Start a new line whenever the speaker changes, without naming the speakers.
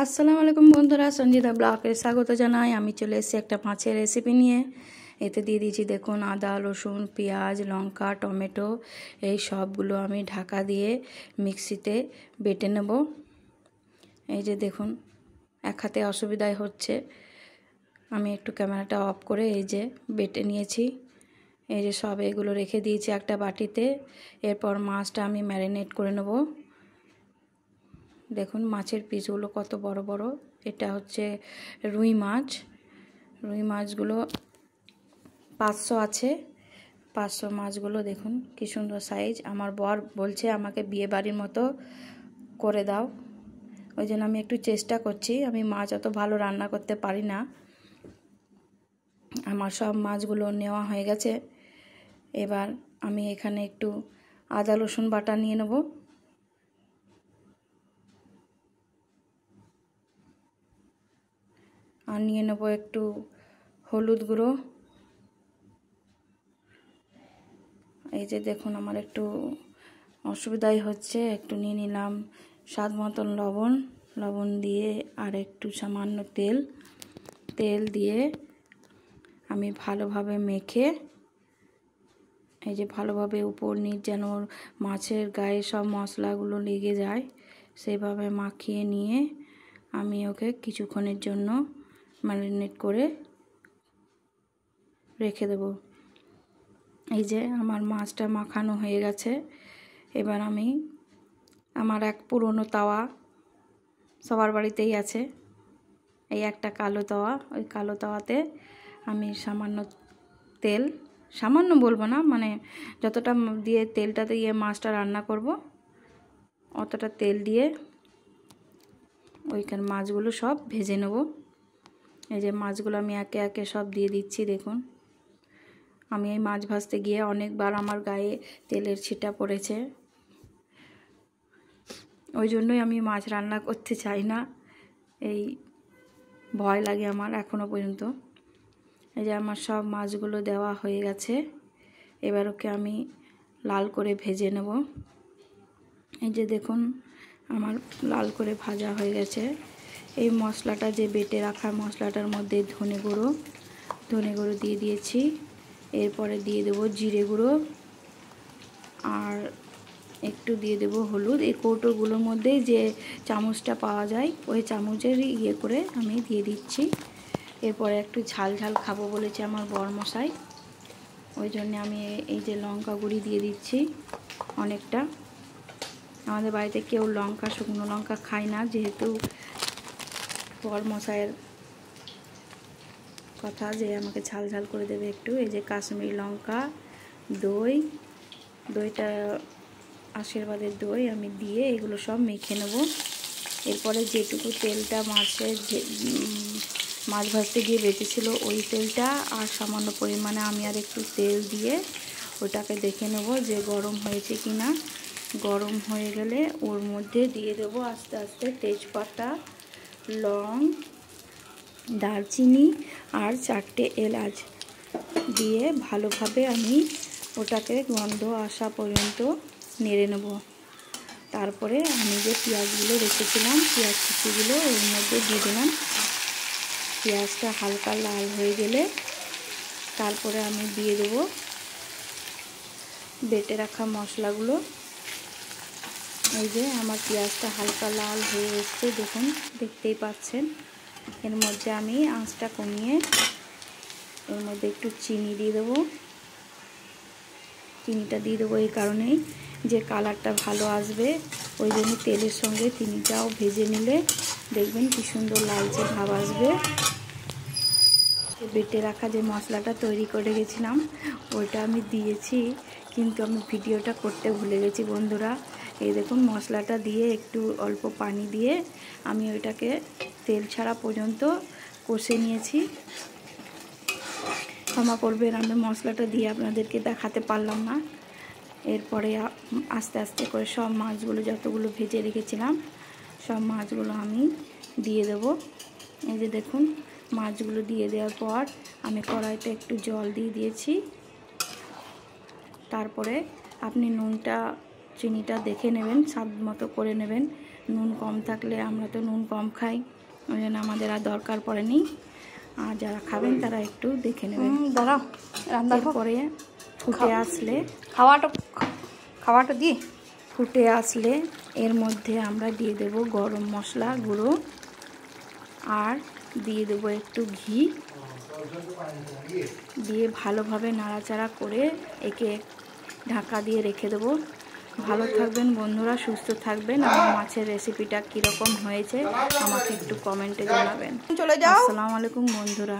আসসালামু আলাইকুম বন্ধুরা, সঞ্জিতা ব্লগে স্বাগত জানাই। আমি চলে এসেছি একটা মাছের রেসিপি নিয়ে। এতে দিয়ে দিয়েছি দেখুন আদা, রসুন, পেঁয়াজ, লঙ্কা, টমেটো, এই সবগুলো আমি ঢাকা দিয়ে মিক্সিতে বেটে নেব। এই যে দেখুন, এক হাতে অসুবিধাই হচ্ছে, আমি একটু ক্যামেরাটা অফ করে এই যে বেটে নিয়েছি। এই যে সব এগুলো রেখে দিয়েছি একটা বাটিতে। এরপর মাছটা আমি ম্যারিনেট করে নেব। দেখুন মাছের পিসগুলো কত বড় বড়। এটা হচ্ছে রুই মাছ। রুই মাছগুলো 500 আছে। 500 মাছগুলো দেখুন কি সুন্দর সাইজ। আমার বর বলছে আমাকে বিয়ে বাড়ির মতো করে দাও, ওই জন্য আমি একটু চেষ্টা করছি। আমি মাছ অত ভালো রান্না করতে পারি না। আমার সব মাছগুলো নেওয়া হয়ে গেছে। এবার আমি এখানে একটু আদা রসুন বাটা নিয়ে নেব। আর নিয়ে নেব একটু হলুদ গুঁড়ো। এই যে দেখুন আমার একটু অসুবিধাই হচ্ছে, একটু নিয়ে নিলাম স্বাদ মতন লবণ দিয়ে আর একটু সামান্য তেল দিয়ে আমি ভালোভাবে মেখে, এই যে ভালোভাবে উপর নিচ যেন মাছের গায়ে সব মশলাগুলো লেগে যায় সেইভাবে মাখিয়ে নিয়ে আমি ওকে কিছুক্ষণের জন্য ম্যারিনেট করে রেখে দেব। এই যে আমার মাছটা মাখানো হয়ে গেছে। এবার আমি আমার এক পুরনো তাওয়া, সবার বাড়িতেই আছে, এই একটা কালো তাওয়া, ওই কালো তাওয়াতে আমি সামান্য তেল, সামান্য বলবো না, মানে যতটা দিয়ে তেলটাতে দিয়ে মাছটা রান্না করব অতটা তেল দিয়ে ওইখানে মাছগুলো সব ভেজে নেব। এই যে মাছগুলো আমি একে একে সব দিয়ে দিচ্ছি। দেখুন আমি এই মাছ ভাজতে গিয়ে অনেকবার আমার গায়ে তেলের ছিটা পড়েছে, ওই জন্যই আমি মাছ রান্না করতে চাই না, এই ভয় লাগে আমার এখনো পর্যন্ত। এই যে আমার সব মাছগুলো দেওয়া হয়ে গেছে। এবার ওকে আমি লাল করে ভেজে নেব। এই যে দেখুন আমার লাল করে ভাজা হয়ে গেছে। এই মশলাটা যে বেটে রাখা মশলাটার মধ্যে ধনে গুঁড়ো দিয়ে দিয়েছি। এরপরে দিয়ে দেবো জিরে গুঁড়ো আর একটু দিয়ে দেবো হলুদ। এই কৌটোগুলোর মধ্যে যে চামচটা পাওয়া যায় ওই চামচের ইয়ে করে আমি দিয়ে দিচ্ছি। এরপরে একটু ঝাল খাবো বলেছে আমার বরমশাই, ওই জন্য আমি এই যে লঙ্কা গুঁড়ি দিয়ে দিচ্ছি অনেকটা। আমাদের বাড়িতে কেউ শুকনো লঙ্কা খায় না, যেহেতু বরমশাইয়ের কথা যে আমাকে ঝাল করে দেবে একটু। এই যে কাশ্মীরি লঙ্কা, দইটা আশীর্বাদের দই আমি দিয়ে এগুলো সব মেখে নেব। এরপরে যেটুকু তেলটা মাছ ভাজতে গিয়ে বেঁচেছিল ওই তেলটা আর সামান্য পরিমাণে আমি আর একটু তেল দিয়ে ওটাকে দেখে নেব যে গরম হয়েছে কি না। গরম হয়ে গেলে ওর মধ্যে দিয়ে দেবো আস্তে আস্তে তেজপাতা, লং, দারচিনি আর 4টে এলাচ দিয়ে ভালোভাবে আমি ওটাকে গন্ধ আসা পর্যন্ত নেড়ে নেব। তারপরে আমি যে পেঁয়াজগুলো রেখেছিলাম পেঁয়াজ কুচিগুলো ওর মধ্যে দিয়ে দিলাম। পেঁয়াজটা হালকা লাল হয়ে গেলে তারপরে আমি দিয়ে দেব বেটে রাখা মশলাগুলো। এই যে আমার পেঁয়াজটা হালকা লাল হয়ে এসছে, দেখুন দেখতেই পাচ্ছেন। এর মধ্যে আমি আঁচটা কমিয়ে এর মধ্যে একটু চিনি দিয়ে দেবো। চিনিটা দিয়ে দেবো এই কারণেই যে কালারটা ভালো আসবে, ওই জন্য তেলের সঙ্গে চিনিটাও ভেজে নিলে দেখবেন কি সুন্দর লালচে ভাব আসবে। বেটে রাখা যে মশলাটা তৈরি করে গেছিলাম ওইটা আমি দিয়েছি, কিন্তু আমি ভিডিওটা করতে ভুলে গেছি বন্ধুরা। এই দেখুন মশলাটা দিয়ে একটু অল্প পানি দিয়ে আমি ওইটাকে তেল ছাড়া পর্যন্ত কষে নিয়েছি। ক্ষমা করবেন আমি মশলাটা দিয়ে আপনাদেরকে দেখাতে পারলাম না। এরপরে আস্তে আস্তে করে সব মাছগুলো যতগুলো ভেজে রেখেছিলাম সব মাছগুলো আমি দিয়ে দেব। এই যে দেখুন মাছগুলো দিয়ে দেওয়ার পর আমি কড়াইতে একটু জল দিয়ে দিয়েছি। তারপরে আপনি নুনটা চিনিটা দেখে নেবেন, স্বাদ মতো করে নেবেন, নুন কম থাকলে, আমরা তো নুন কম খাই, ওই জন্য আমাদের আর দরকার পড়েনি। আর যারা খাবেন তারা একটু দেখে নেবেন।
দাঁড়াও, রান্নার
পরে ফুটে আসলে
খাওয়াটা দিয়ে
ফুটে আসলে এর মধ্যে আমরা দিয়ে দেব গরম মশলা গুঁড়ো, আর দিয়ে দেবো একটু ঘি, দিয়ে ভালোভাবে নাড়াচাড়া করে একে ঢাকা দিয়ে রেখে দেবো। ভালো থাকবেন বন্ধুরা, সুস্থ থাকবেন। আমার মাছের রেসিপিটা কীরকম হয়েছে আমাকে একটু কমেন্টে জানাবেন।
চলে যাও।
আসসালামু আলাইকুম বন্ধুরা।